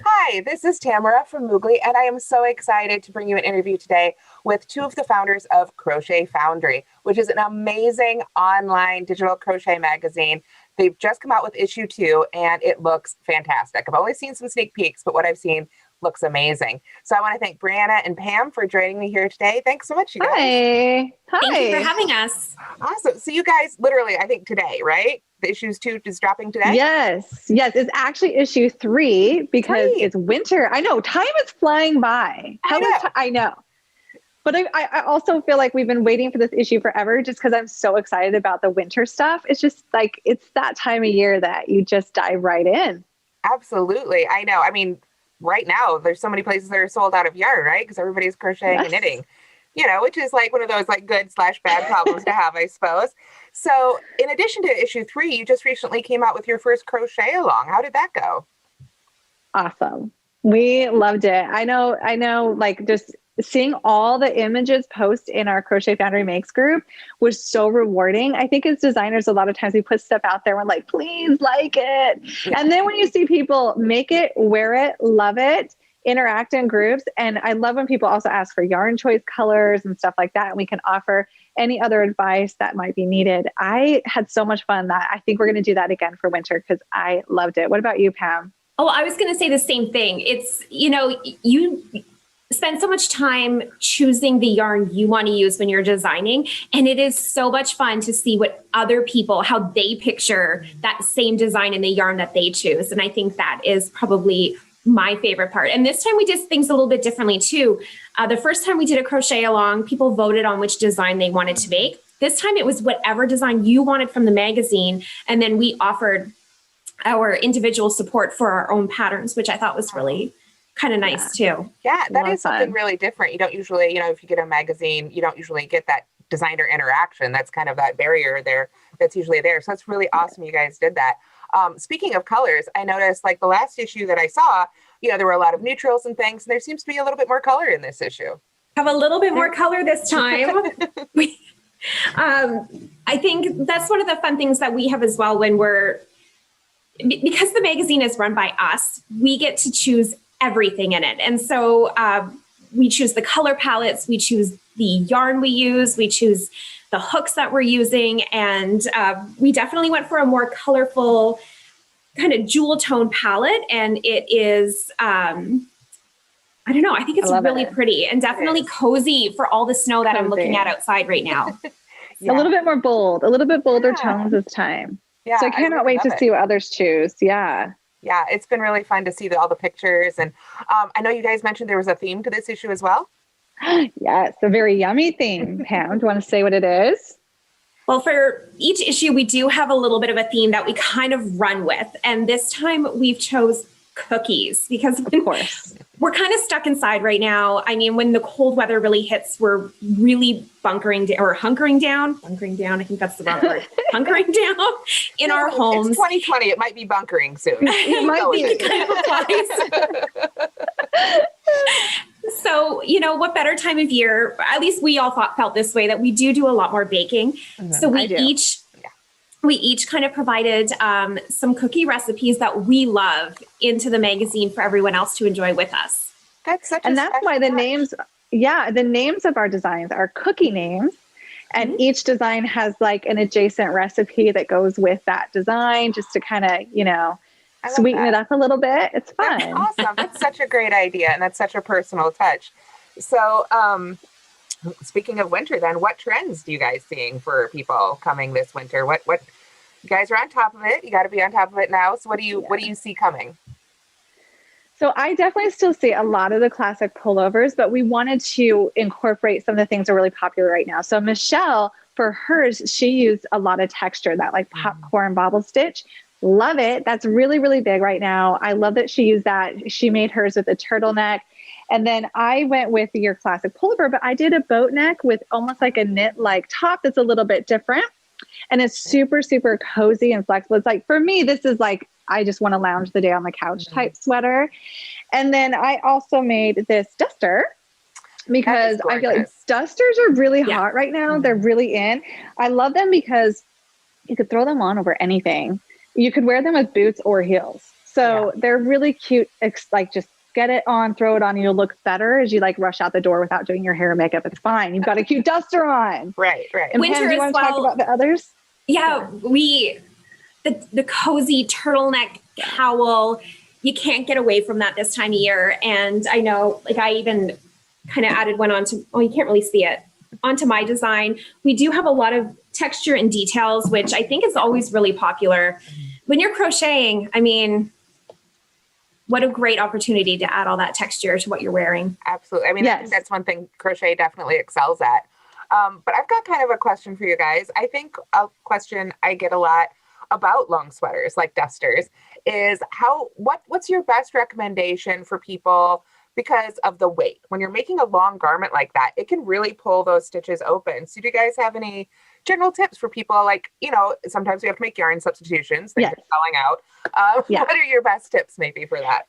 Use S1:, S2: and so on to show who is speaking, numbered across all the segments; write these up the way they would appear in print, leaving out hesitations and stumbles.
S1: Hi, this is Tamara from Moogly, and I am so excited to bring you an interview today with two of the founders of Crochet Foundry, which is an amazing online digital crochet magazine. They've just come out with issue 2, and it looks fantastic. I've only seen some sneak peeks, but what I've seen looks amazing. So I want to thank Brianna and Pam for joining me here today. Thanks so much, you guys.
S2: Hi.
S3: Thank you for having us.
S1: Awesome. So you guys literally, I think today, right? The issues 2 is dropping today?
S2: Yes. It's actually issue 3 because it's winter. I know, time is flying by. I know. But I also feel like we've been waiting for this issue forever just because I'm so excited about the winter stuff. It's just like, it's that time of year that you just dive right in.
S1: Absolutely. I know. I mean, right now, there's so many places that are sold out of yarn, right? Because everybody's crocheting and knitting, which is like one of those like good/bad problems to have, I suppose. So in addition to issue 3, you just recently came out with your first crochet along. How did that go?
S2: Awesome. We loved it. I know, like just seeing all the images post in our Crochet Foundry Makes group was so rewarding. I think as designers, a lot of times we put stuff out there and we're like, please like it. Yeah. And then when you see people make it, wear it, love it, interact in groups. And I love when people also ask for yarn choice colors and stuff like that. And we can offer any other advice that might be needed. I had so much fun that I think we're going to do that again for winter because I loved it. What about you, Pam?
S3: Oh, I was going to say the same thing. It's, you spend so much time choosing the yarn you want to use when you're designing. And it is so much fun to see what other people, how they picture that same design in the yarn that they choose. And I think that is probably my favorite part. And this time we did things a little bit differently too. The first time we did a crochet along, people voted on which design they wanted to make. This time it was whatever design you wanted from the magazine. And then we offered our individual support for our own patterns, which I thought was really kind of nice too.
S1: Yeah, that is something really different. You don't usually, if you get a magazine, you don't usually get that designer interaction. That's kind of that barrier there that's usually there. So it's really awesome you guys did that. Speaking of colors, I noticed like the last issue that I saw, there were a lot of neutrals and things. And there seems to be a little bit more color in this issue.
S3: Have a little bit more color this time. I think that's one of the fun things that we have as well when because the magazine is run by us, we get to choose everything in it. And so we choose the color palettes, we choose the yarn we use, we choose the hooks that we're using. And we definitely went for a more colorful kind of jewel tone palette. And it is, I don't know, I think it's really pretty and definitely cozy for all the snow that I'm looking at outside right now.
S2: A little bit more bold, a little bit bolder tones this time. Yeah, so I cannot wait to see what others choose. Yeah,
S1: it's been really fun to see all the pictures. And I know you guys mentioned there was a theme to this issue as well.
S2: Yes, a very yummy theme. Pam, do you want to say what it is?
S3: Well, for each issue, we do have a little bit of a theme that we kind of run with. And this time we've chose cookies because of course we're kind of stuck inside right now. I mean, when the cold weather really hits, we're really hunkering down. I think that's the wrong word. Hunkering down in our homes.
S1: It's 2020. It might be bunkering soon.
S3: It might be kind of applies. So, what better time of year? At least we all felt this way that we do a lot more baking. Mm-hmm. So we each kind of provided some cookie recipes that we love into the magazine for everyone else to enjoy with us.
S1: That's
S2: why the names of our designs are cookie names. And each design has like an adjacent recipe that goes with that design just to kind of, sweeten it up a little bit. It's fun.
S1: That's awesome. That's such a great idea. And that's such a personal touch. So, speaking of winter, then what trends do you guys seeing for people coming this winter? What you guys are on top of it. You got to be on top of it now. So what do you see coming?
S2: So I definitely still see a lot of the classic pullovers, but we wanted to incorporate some of the things that are really popular right now. So Michelle, for hers, she used a lot of texture, that like popcorn bobble stitch. Love it. That's really, really big right now. I love that she used that. She made hers with a turtleneck. And then I went with your classic pullover, but I did a boat neck with almost like a knit like top that's a little bit different. And it's super, super cozy and flexible. It's like, for me, this is like, I just want to lounge the day on the couch type sweater. And then I also made this duster because I feel like dusters are really hot right now. They're really in. I love them because you could throw them on over anything. You could wear them with boots or heels. So they're really cute. Like just get it on, throw it on, and you'll look better as you like rush out the door without doing your hair and makeup. It's fine. You've got a cute duster on.
S1: Right.
S2: And
S3: Winter
S2: Pam, do you want to talk about the others?
S3: Yeah, the cozy turtleneck cowl, you can't get away from that this time of year. And I know, like, I even kind of added one onto, you can't really see it, onto my design. We do have a lot of texture and details, which I think is always really popular. When you're crocheting, I mean, what a great opportunity to add all that texture to what you're wearing.
S1: Absolutely. I mean, I think that's one thing crochet definitely excels at. But I've got kind of a question for you guys. I think a question I get a lot about long sweaters, like dusters, is what's your best recommendation for people because of the weight? When you're making a long garment like that, it can really pull those stitches open. So do you guys have any general tips for people? Like, sometimes we have to make yarn substitutions. Things are selling out. What are your best tips maybe for that?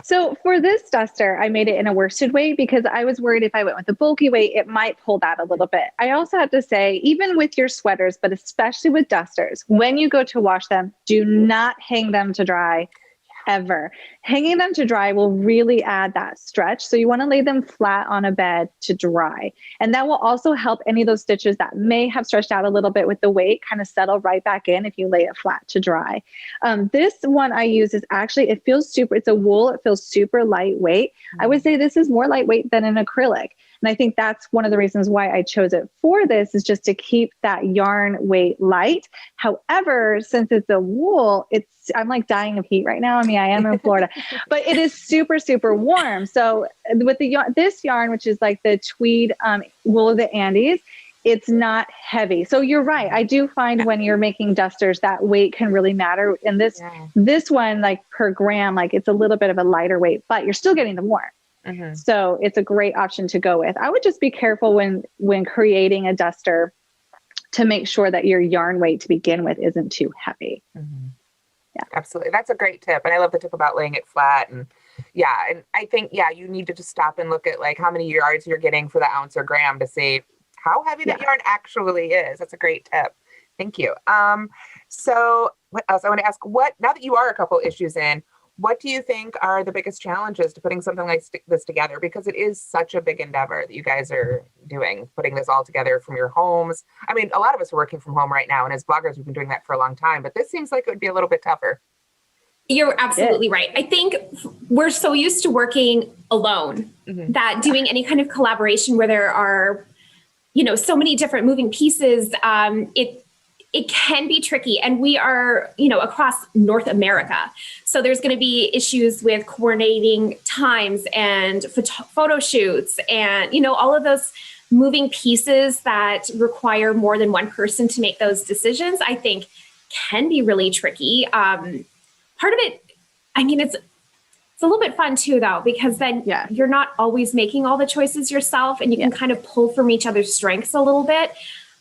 S2: So for this duster, I made it in a worsted weight because I was worried if I went with a bulky weight, it might pull that a little bit. I also have to say, even with your sweaters, but especially with dusters, when you go to wash them, do not hang them to dry ever. Hanging them to dry will really add that stretch. So you want to lay them flat on a bed to dry. And that will also help any of those stitches that may have stretched out a little bit with the weight kind of settle right back in if you lay it flat to dry. This one I use is actually, it's a wool. It feels super lightweight. I would say this is more lightweight than an acrylic. And I think that's one of the reasons why I chose it for this, is just to keep that yarn weight light. However, since it's a wool, I'm like dying of heat right now. I mean, I am in Florida, but it is super, super warm. So with this yarn, which is like the tweed wool of the Andes, it's not heavy. So you're right. I do find when you're making dusters, that weight can really matter. And this one, like per gram, like it's a little bit of a lighter weight, but you're still getting the warmth. Mm-hmm. So it's a great option to go with. I would just be careful when creating a duster to make sure that your yarn weight to begin with isn't too heavy.
S1: Mm-hmm. Yeah, absolutely. That's a great tip. And I love the tip about laying it flat. And and I think, you need to just stop and look at like how many yards you're getting for the ounce or gram to see how heavy that yarn actually is. That's a great tip. Thank you. So what else I want to ask, now that you are a couple issues in, what do you think are the biggest challenges to putting something like this together? Because it is such a big endeavor that you guys are doing, putting this all together from your homes. I mean, a lot of us are working from home right now, and as bloggers, we've been doing that for a long time, but this seems like it would be a little bit tougher.
S3: You're absolutely right. I think we're so used to working alone that doing any kind of collaboration where there are, so many different moving pieces, it can be tricky. And we are, across North America. So there's going to be issues with coordinating times and photo shoots and, all of those moving pieces that require more than one person to make those decisions, I think can be really tricky. Part of it, I mean, it's a little bit fun too, though, because then you're not always making all the choices yourself and you can kind of pull from each other's strengths a little bit.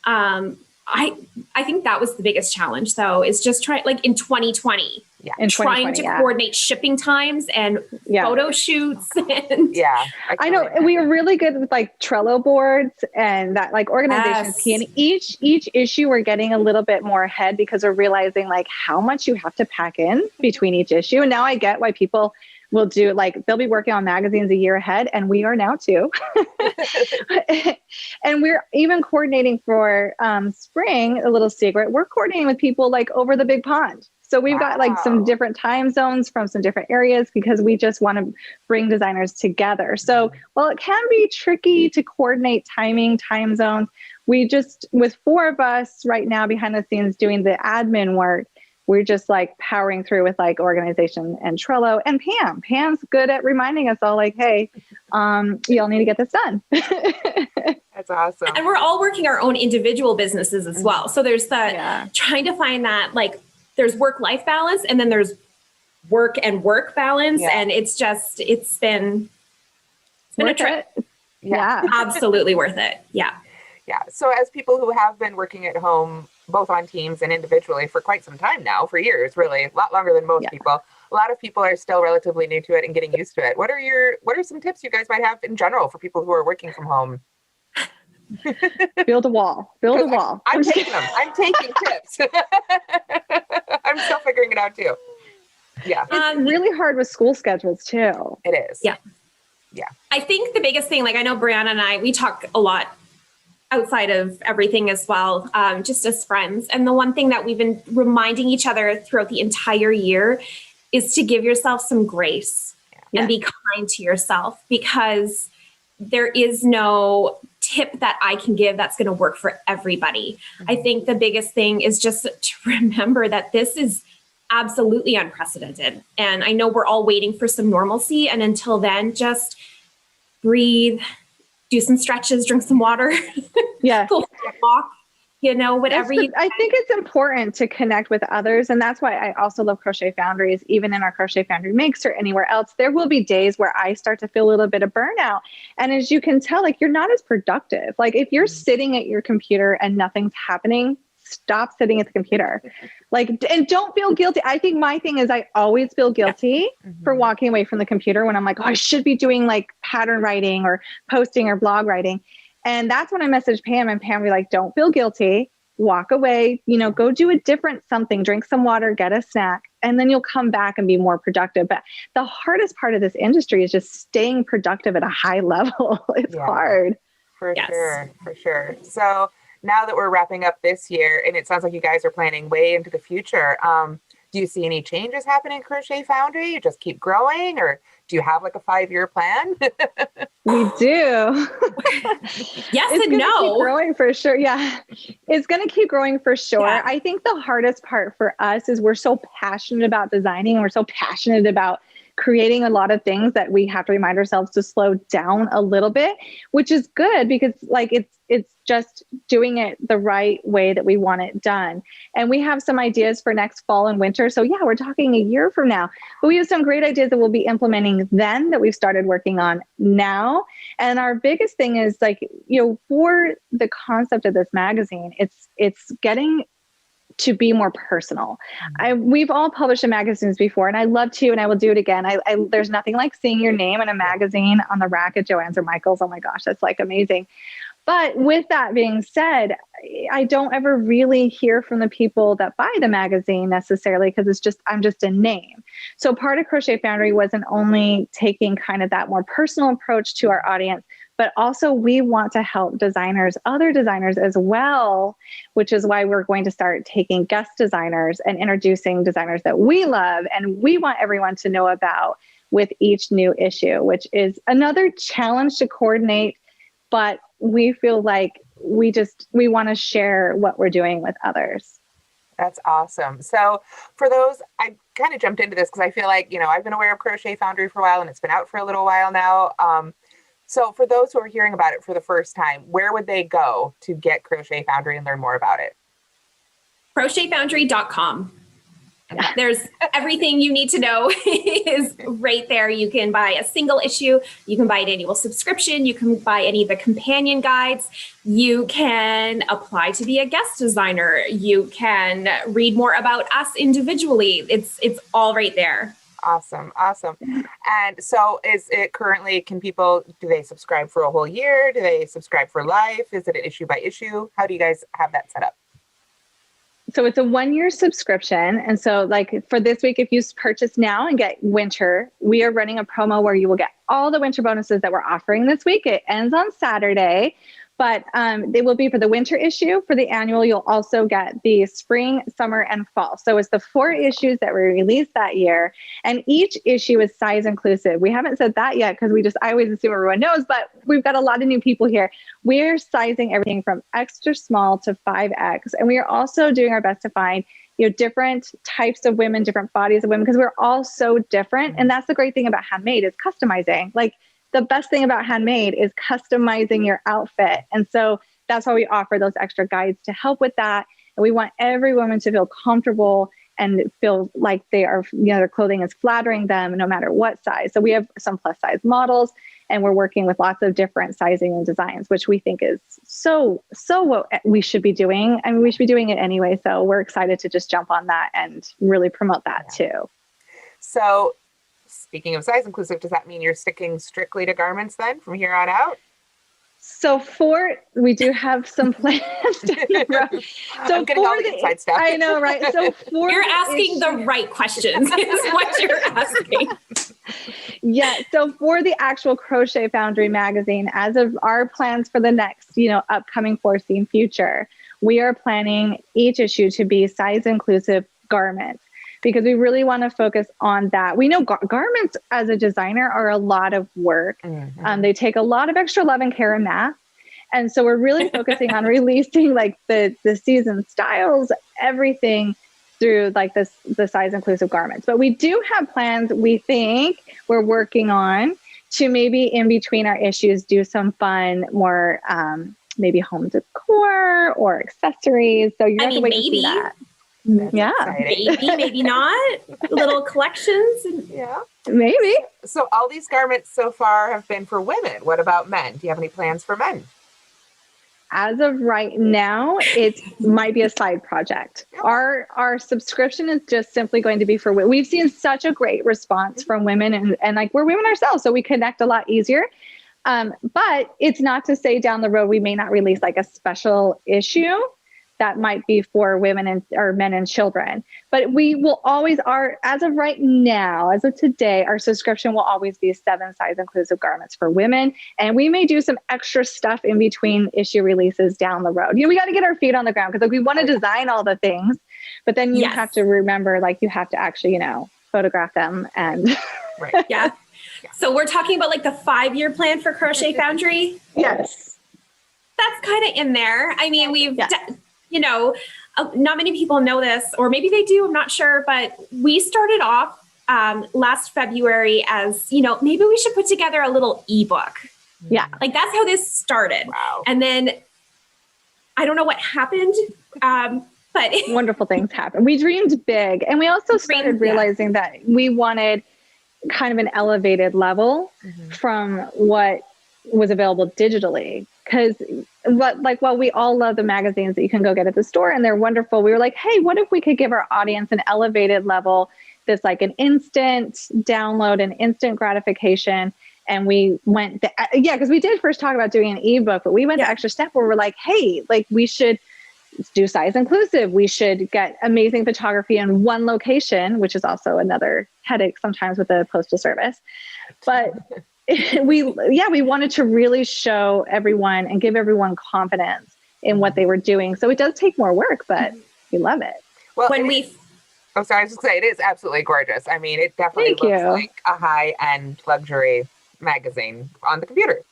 S3: I think that was the biggest challenge, though, is just trying, like in 2020, trying to coordinate shipping times and photo shoots. And
S2: I know we were really good with like Trello boards and that like organization is key. And each issue we're getting a little bit more ahead because we're realizing like how much you have to pack in between each issue. And now I get why people will do, like, they'll be working on magazines a year ahead, and we are now too. And we're even coordinating for spring, a little secret, we're coordinating with people like over the big pond. So we've got like some different time zones from some different areas because we just want to bring designers together. So while it can be tricky to coordinate timing, time zones, we just, with 4 of us right now behind the scenes doing the admin work, we're just like powering through with like organization and Trello. And Pam's good at reminding us all like, hey, y'all need to get this done.
S1: That's awesome.
S3: And we're all working our own individual businesses as well. So there's trying to find that, like, there's work-life balance and then there's work and work balance. Yeah. And it's been a trip.
S2: Yeah.
S3: Absolutely worth it. Yeah.
S1: Yeah. So as people who have been working at home, both on teams and individually for quite some time now, for years, really, a lot longer than most people, a lot of people are still relatively new to it and getting used to it. What are some tips you guys might have in general for people who are working from home?
S2: Build a wall. Build a wall.
S1: I'm taking them. I'm taking tips. I'm still figuring it out too. Yeah.
S2: It's really hard with school schedules too.
S1: It is.
S3: Yeah.
S1: Yeah.
S3: I think the biggest thing, like I know Brianna and I, we talk a lot outside of everything as well, just as friends. And the one thing that we've been reminding each other throughout the entire year is to give yourself some grace and be kind to yourself, because there is no tip that I can give that's going to work for everybody. I think the biggest thing is just to remember that this is absolutely unprecedented. And I know we're all waiting for some normalcy. And until then, just breathe, do some stretches, drink some water,
S2: Yeah.
S3: go for a walk, whatever you.
S2: I think it's important to connect with others. And that's why I also love Crochet Foundries, even in our Crochet Foundry Makes or anywhere else. There will be days where I start to feel a little bit of burnout. And as you can tell, like, you're not as productive. Like, if you're sitting at your computer and nothing's happening, stop sitting at the computer. Like, and don't feel guilty. I think my thing is I always feel guilty for walking away from the computer when I'm like, oh, I should be doing like pattern writing or posting or blog writing. And that's when I message Pam, and Pam be like, don't feel guilty, walk away, go do a different something, drink some water, get a snack, and then you'll come back and be more productive. But the hardest part of this industry is just staying productive at a high level. It's hard.
S1: For sure. So now that we're wrapping up this year, and it sounds like you guys are planning way into the future, do you see any changes happening in Crochet Foundry? You just keep growing, or do you have like a 5-year plan?
S2: We do.
S3: Yes
S2: It's
S3: and no.
S2: Keep growing for sure. Yeah, it's going to keep growing for sure.
S3: Yeah.
S2: I think the hardest part for us is we're so passionate about designing. We're so passionate about creating a lot of things that we have to remind ourselves to slow down a little bit, which is good because like it's just doing it the right way that we want it done. And we have some ideas for next fall and winter. So yeah, we're talking a year from now, but we have some great ideas that we'll be implementing then that we've started working on now. And our biggest thing is like, for the concept of this magazine, it's getting to be more personal. We've all published in magazines before, and I love to, and I will do it again. There's nothing like seeing your name in a magazine on the rack at Joann's or Michael's. Oh my gosh, that's like amazing. But with that being said, I don't ever really hear from the people that buy the magazine necessarily because I'm just a name. So part of Crochet Foundry wasn't only taking kind of that more personal approach to our audience, but also we want to help other designers as well, which is why we're going to start taking guest designers and introducing designers that we love and we want everyone to know about with each new issue, which is another challenge to coordinate, but we feel like we want to share what we're doing with others.
S1: That's awesome. So for those, I kind of jumped into this because I feel like, I've been aware of Crochet Foundry for a while and it's been out for a little while now. So for those who are hearing about it for the first time, where would they go to get Crochet Foundry and learn more about it?
S3: CrochetFoundry.com. There's everything you need to know is right there. You can buy a single issue. You can buy an annual subscription. You can buy any of the companion guides. You can apply to be a guest designer. You can read more about us individually. It's all right there.
S1: Awesome. And so is it currently, do they subscribe for a whole year? Do they subscribe for life? Is it an issue by issue? How do you guys have that set up?
S2: So it's a 1-year subscription. And so like for this week, if you purchase now and get winter, we are running a promo where you will get all the winter bonuses that we're offering this week. It ends on Saturday. But they will be for the winter issue. For the annual, you'll also get the spring, summer, and fall. So it's the 4 issues that were released that year. And each issue is size inclusive. We haven't said that yet because I always assume everyone knows, but we've got a lot of new people here. We're sizing everything from extra small to 5X. And we are also doing our best to find different types of women, different bodies of women, because we're all so different. And that's the great thing about handmade is customizing. Like, the best thing about handmade is customizing your outfit. And so that's why we offer those extra guides to help with that. And we want every woman to feel comfortable and feel like their clothing is flattering them no matter what size. So we have some plus size models and we're working with lots of different sizing and designs, which we think is so what we should be doing. I mean, we should be doing it anyway. So we're excited to just jump on that and really promote that too.
S1: So speaking of size inclusive, does that mean you're sticking strictly to garments then from here on out?
S2: We do have some plans down the road. So
S1: I'm getting all the inside stuff.
S2: I know, right? So
S3: you're asking the right questions is what you're asking.
S2: Yeah. So for the actual Crochet Foundry magazine, as of our plans for the next, upcoming foreseen future, we are planning each issue to be size inclusive garments, because we really want to focus on that. We know garments as a designer are a lot of work.
S1: Mm-hmm.
S2: They take a lot of extra love and care and math. And so we're really focusing on releasing like the season styles, everything through like the size inclusive garments. But we do have plans, we think we're working on, to maybe in between our issues do some fun, more maybe home decor or accessories. So you're going to wait to see that.
S1: That's
S3: exciting. Maybe not. Little collections.
S1: Yeah.
S2: Maybe.
S1: So all these garments so far have been for women. What about men? Do you have any plans for men?
S2: As of right now, it might be a side project. Our subscription is just simply going to be for women. We've seen such a great response from women, and like we're women ourselves, so we connect a lot easier. But it's not to say down the road we may not release like a special issue that might be for women or men and children. But we will always as of right now, as of today, our subscription will always be 7 size inclusive garments for women. And we may do some extra stuff in between issue releases down the road. We got to get our feet on the ground, because like we want to design all the things, but then you have to remember, like you have to actually, photograph them and
S1: right.
S3: Yeah. So we're talking about like the 5-year plan for Crochet Foundry.
S2: Yes.
S3: That's kind of in there. I mean, not many people know this, or maybe they do, I'm not sure, but we started off last February as, maybe we should put together a little ebook.
S2: Yeah.
S3: Like that's how this started.
S1: Wow.
S3: And then I don't know what happened, but
S2: wonderful things happen. We dreamed big. And we also started realizing that we wanted kind of an elevated level from what was available digitally. Because while we all love the magazines that you can go get at the store and they're wonderful, we were like, hey, what if we could give our audience an elevated level that's like an instant download and instant gratification? And we went, because we did first talk about doing an ebook, but we went the extra step where we're like, hey, like we should do size inclusive. We should get amazing photography in one location, which is also another headache sometimes with the postal service. But we wanted to really show everyone and give everyone confidence in what they were doing. So it does take more work, but we love it.
S1: Well, I was just going to say, it is absolutely gorgeous. I mean, it definitely looks like a high-end luxury magazine on the computer.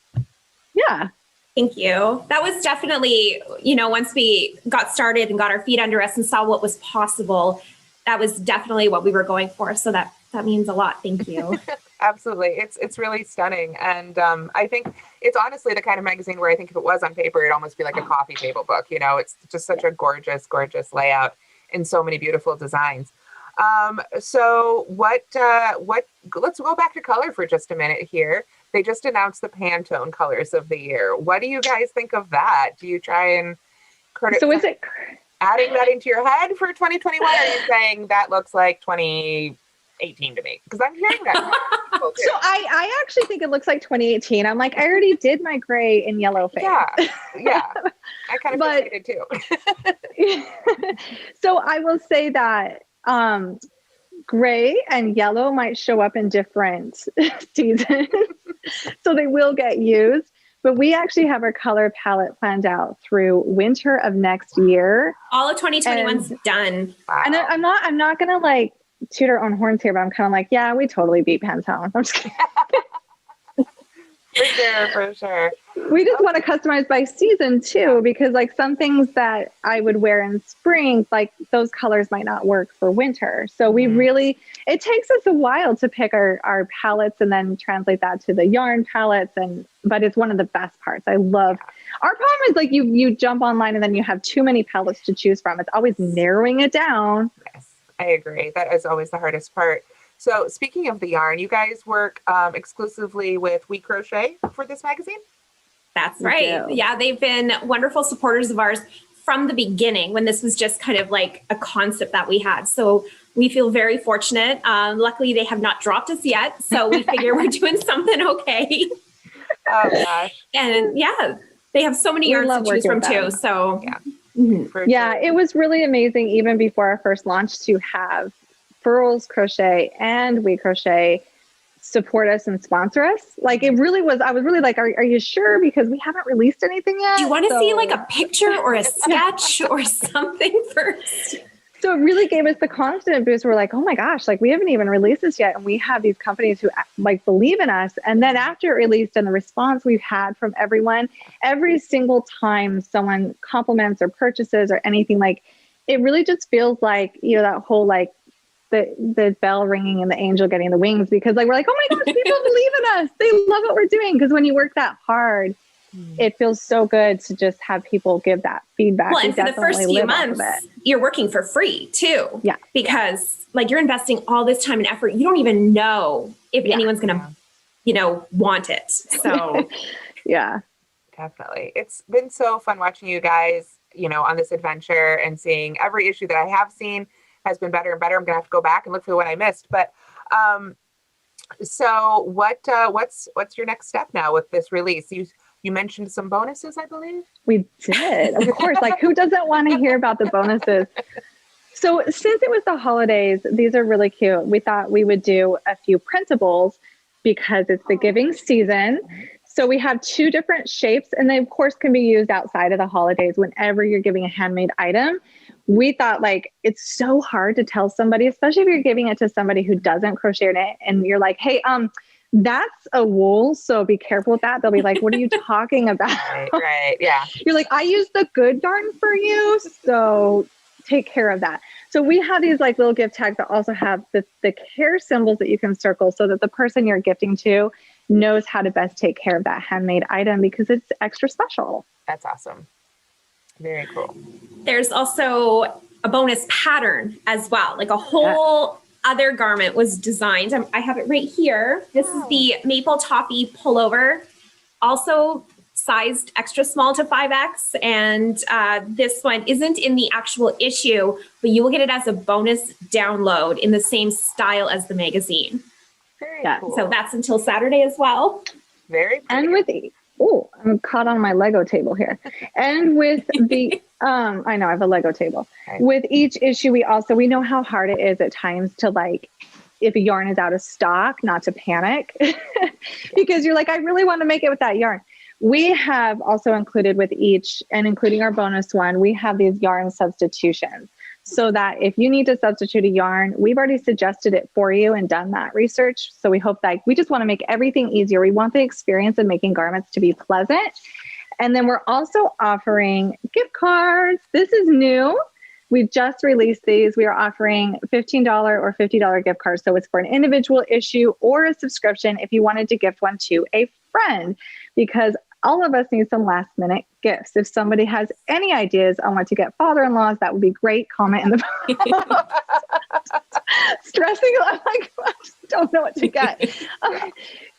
S2: Yeah.
S3: Thank you. That was definitely, once we got started and got our feet under us and saw what was possible, that was definitely what we were going for. So that means a lot. Thank you.
S1: Absolutely. It's really stunning. And I think it's honestly the kind of magazine where I think if it was on paper, it'd almost be like a coffee table book. It's just such a gorgeous, gorgeous layout and so many beautiful designs. So let's go back to color for just a minute here. They just announced the Pantone colors of the year. What do you guys think of that? Do you try and
S2: is it
S1: adding that into your head for 2021? Or are you saying that looks like 2018 to me? Because I'm hearing that.
S2: So I actually think it looks like 2018. I'm like, I already did my gray and yellow fade.
S1: Yeah. I kind of did too.
S2: So I will say that gray and yellow might show up in different seasons. So they will get used. But we actually have our color palette planned out through winter of next year.
S3: All of 2021's done.
S1: Wow.
S2: And I'm not gonna like toot our own horns here, but I'm kind of like, yeah, we totally beat Pantone. I'm just kidding.
S1: For sure.
S2: We just want to customize by season too, because like some things that I would wear in spring, like those colors might not work for winter. So we really, it takes us a while to pick our palettes and then translate that to the yarn palettes. But it's one of the best parts. I love, our problem is like you jump online and then you have too many palettes to choose from. It's always narrowing it down.
S1: Yes, I agree. That is always the hardest part. So speaking of the yarn, you guys work exclusively with We Crochet for this magazine?
S3: That's right. Yeah, they've been wonderful supporters of ours from the beginning when this was just kind of like a concept that we had. So we feel very fortunate. Luckily, they have not dropped us yet. So we figure we're doing something okay.
S1: Oh gosh.
S3: And yeah, they have so many yarns to choose from too. So
S1: yeah.
S2: Yeah, it was really amazing even before our first launch to have Furls Crochet and We Crochet support us and sponsor us. Like it really was, I was really like, are you sure? Because we haven't released anything yet.
S3: Do you want to see like a picture or a sketch or something first?
S2: So it really gave us the confidence boost. We're like, oh my gosh, like we haven't even released this yet. And we have these companies who like believe in us. And then after it released and the response we've had from everyone, every single time someone compliments or purchases or anything, like it really just feels like, you know, that whole like the bell ringing and the angel getting the wings, because like, we're like, oh my gosh, people believe in us. They love what we're doing. Because when you work that hard, it feels so good to just have people give that feedback.
S3: Well, and for the first few months, you're working for free too.
S2: Yeah.
S3: Because like you're investing all this time and effort. You don't even know if anyone's going to, you know, want it. So
S2: yeah,
S1: definitely. It's been so fun watching you guys, you know, on this adventure and seeing every issue that I have seen has been better and better. I'm going to have to go back and look for the one I missed, but, so what's your next step now with this release? You mentioned some bonuses, I believe.
S2: We did. Of course. Like who doesn't want to hear about the bonuses? So since it was the holidays, these are really cute. We thought we would do a few printables because it's the giving season. So we have 2 different shapes, and they of course can be used outside of the holidays whenever you're giving a handmade item. We thought like, it's so hard to tell somebody, especially if you're giving it to somebody who doesn't crochet in it. And you're like, hey, that's a wool, so be careful with that. They'll be like, what are you talking about?
S1: Right. Yeah.
S2: You're like, I use the good yarn for you, so take care of that. So we have these like little gift tags that also have the care symbols that you can circle so that the person you're gifting to knows how to best take care of that handmade item because it's extra special.
S1: That's awesome. Very cool.
S3: There's also a bonus pattern as well, like a whole other garment was designed. I have it right here. This is the Maple Toffee Pullover, also sized extra small to 5X. And this one isn't in the actual issue, but you will get it as a bonus download in the same style as the magazine.
S1: Very cool.
S3: So that's until Saturday as well.
S1: Very pretty.
S2: And with I'm caught on my Lego table here. And with the, I know I have a Lego table.
S1: Okay.
S2: With each issue, we know how hard it is at times to like, if a yarn is out of stock, not to panic because you're like, I really want to make it with that yarn. We have also included with each, and including our bonus one, we have these yarn substitutions. So that if you need to substitute a yarn, we've already suggested it for you and done that research. So we hope that we just want to make everything easier. We want the experience of making garments to be pleasant. And then we're also offering gift cards. This is new. We just released these. We are offering $15 or $50 gift cards. So it's for an individual issue or a subscription if you wanted to gift one to a friend, because all of us need some last minute gifts. If somebody has any ideas on what to get father-in-laws, that would be great. Comment in the stressing. I'm like, I just don't know what to get.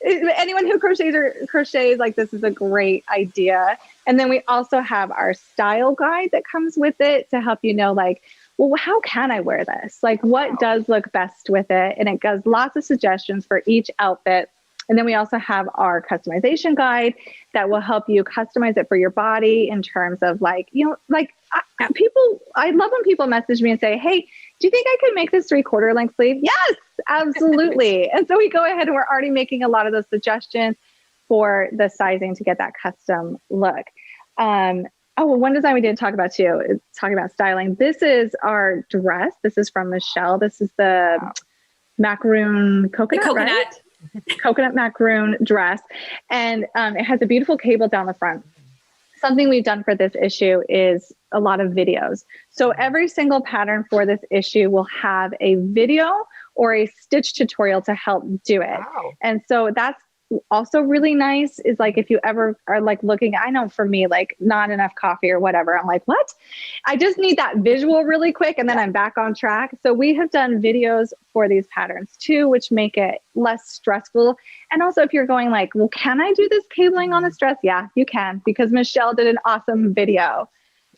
S2: Anyone who crochets, like this is a great idea. And then we also have our style guide that comes with it to help you know, like, well, how can I wear this? Like what does look best with it? And it gives lots of suggestions for each outfit. And then we also have our customization guide that will help you customize it for your body in terms of like, you know, like I love when people message me and say, hey, do you think I could make this 3/4 length sleeve? Yes, absolutely. And so we go ahead and we're already making a lot of those suggestions for the sizing to get that custom look. One design we didn't talk about too is talking about styling. This is our dress. This is from Michelle. This is the macaroon coconut. Right? Coconut macaroon dress. And it has a beautiful cable down the front. Something we've done for this issue is a lot of videos. So every single pattern for this issue will have a video or a stitch tutorial to help do it.
S1: Wow.
S2: And so that's also really nice is like, if you ever are like looking, I know for me, like not enough coffee or whatever, I'm like, what? I just need that visual really quick. And then I'm back on track. So we have done videos for these patterns too, which make it less stressful. And also if you're going like, well, can I do this cabling on this dress? Yeah, you can, because Michelle did an awesome video.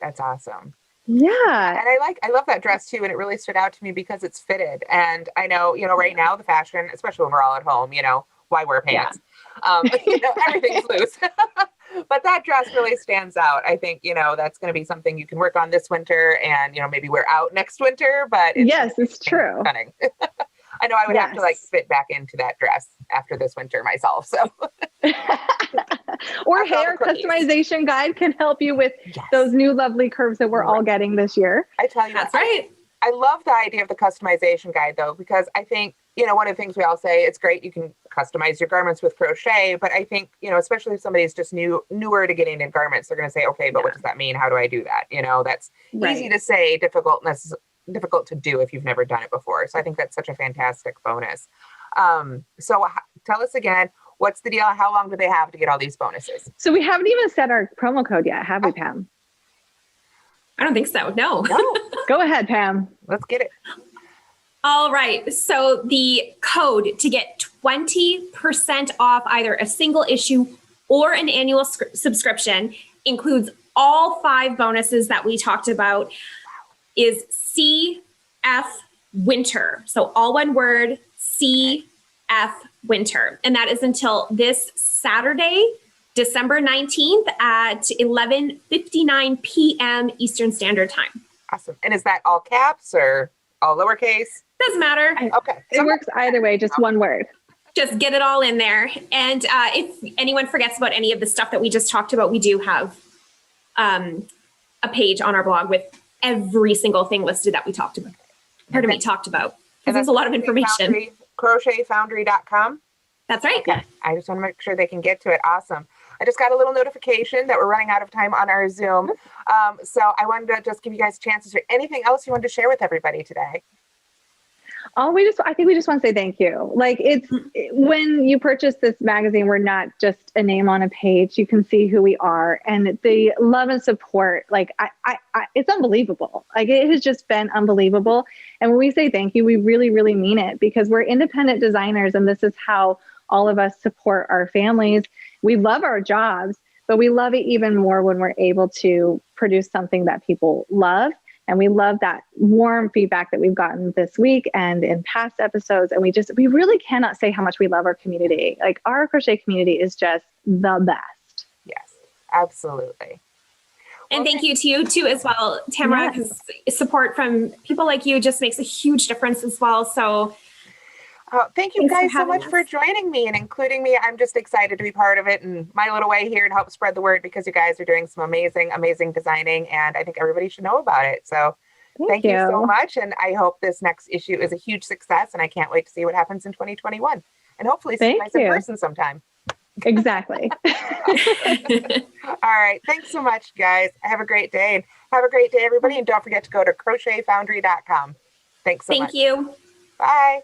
S1: That's awesome.
S2: Yeah.
S1: And I love that dress too. And it really stood out to me because it's fitted. And I know, right now the fashion, especially when we're all at home, why wear pants? Everything's loose. But that dress really stands out. I think, that's going to be something you can work on this winter and, maybe wear out next winter, but
S2: it's true.
S1: Stunning. I know I would have to fit back into that dress after this winter myself. So,
S2: or hair customization guide can help you with those new lovely curves that we're all getting this year.
S1: I tell you,
S3: that's right.
S1: I love the idea of the customization guide though, because I think, one of the things we all say, it's great. You can customize your garments with crochet, but I think, especially if somebody's just newer to getting in garments, they're going to say, okay, but what does that mean? How do I do that? That's easy to say, difficult to do if you've never done it before. So I think that's such a fantastic bonus. So tell us again, what's the deal? How long do they have to get all these bonuses?
S2: So we haven't even set our promo code yet, have we, Pam?
S3: I don't think so. No.
S2: Go ahead, Pam.
S1: Let's get it.
S3: All right. So the code to get 20% off either a single issue or an annual subscription includes all 5 bonuses that we talked about is CF Winter. So all one word, CF Winter. And that is until this Saturday, December 19th at 11:59 p.m. Eastern Standard Time.
S1: Awesome. And is that all caps or all lowercase?
S3: Doesn't matter.
S1: Okay.
S2: It works either way, just one word.
S3: Just get it all in there. And if anyone forgets about any of the stuff that we just talked about, we do have a page on our blog with every single thing listed that we talked about. Talked about. Because there's a lot of information.
S1: CrochetFoundry.com.
S3: That's right.
S1: Okay. I just want to make sure they can get to it. Awesome. I just got a little notification that we're running out of time on our Zoom. So I wanted to just give you guys chances. Is there anything else you wanted to share with everybody today?
S2: I think we just want to say thank you. When you purchase this magazine, we're not just a name on a page. You can see who we are, and the love and support. It's unbelievable. It has just been unbelievable. And when we say thank you, we really, really mean it, because we're independent designers, and this is how all of us support our families. We love our jobs, but we love it even more when we're able to produce something that people love. And we love that warm feedback that we've gotten this week and in past episodes. And we really cannot say how much we love our community. Our crochet community is just the best.
S1: Yes, absolutely.
S3: And thank you to you too as well, Tamara, because support from people like you just makes a huge difference as well. So
S1: thank you guys so much for joining me and including me. I'm just excited to be part of it and my little way here to help spread the word, because you guys are doing some amazing, amazing designing, and I think everybody should know about it. So thank you so much. And I hope this next issue is a huge success, and I can't wait to see what happens in 2021 and hopefully see you guys in person sometime.
S2: Exactly.
S1: All right. Thanks so much, guys. Have a great day. And have a great day, everybody. And don't forget to go to crochetfoundry.com. Thanks so much.
S3: Thank you.
S1: Bye.